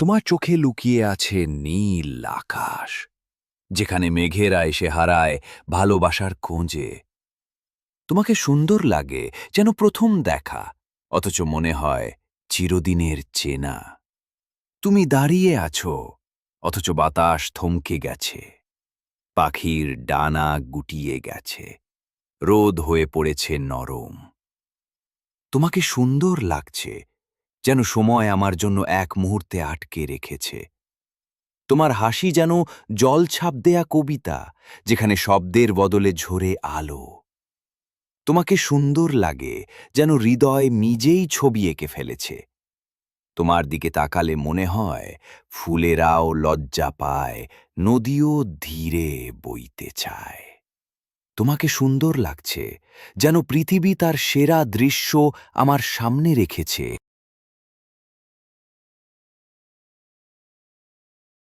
তোমার চোখে লুকিয়ে আছে নীল আকাশ, যেখানে মেঘেরা এসে হারায় ভালোবাসার খোঁজে। তোমাকে সুন্দর লাগে যেন প্রথম দেখা, অথচ মনে হয় চিরদিনের চেনা। তুমি দাঁড়িয়ে আছো, অথচ বাতাস থমকে গেছে, পাখির ডানা গুটিয়ে গেছে, রোদ হয়ে পড়েছে নরম। তোমাকে সুন্দর লাগছে, যেন সময় আমার জন্য এক মুহূর্তে আটকে রেখেছে। তোমার হাসি যেন জলছাপ দেয়া কবিতা, যেখানে শব্দের বদলে ঝরে আলো। তোমাকে সুন্দর লাগে যেন হৃদয় নিজেই ছবি এঁকে ফেলেছে। তোমার দিকে তাকালে মনে হয় ফুলেরাও লজ্জা পায়, নদীও ধীরে বইতে চায়। তোমাকে সুন্দর লাগছে যেন পৃথিবী তার সেরা দৃশ্য আমার সামনে রেখেছে।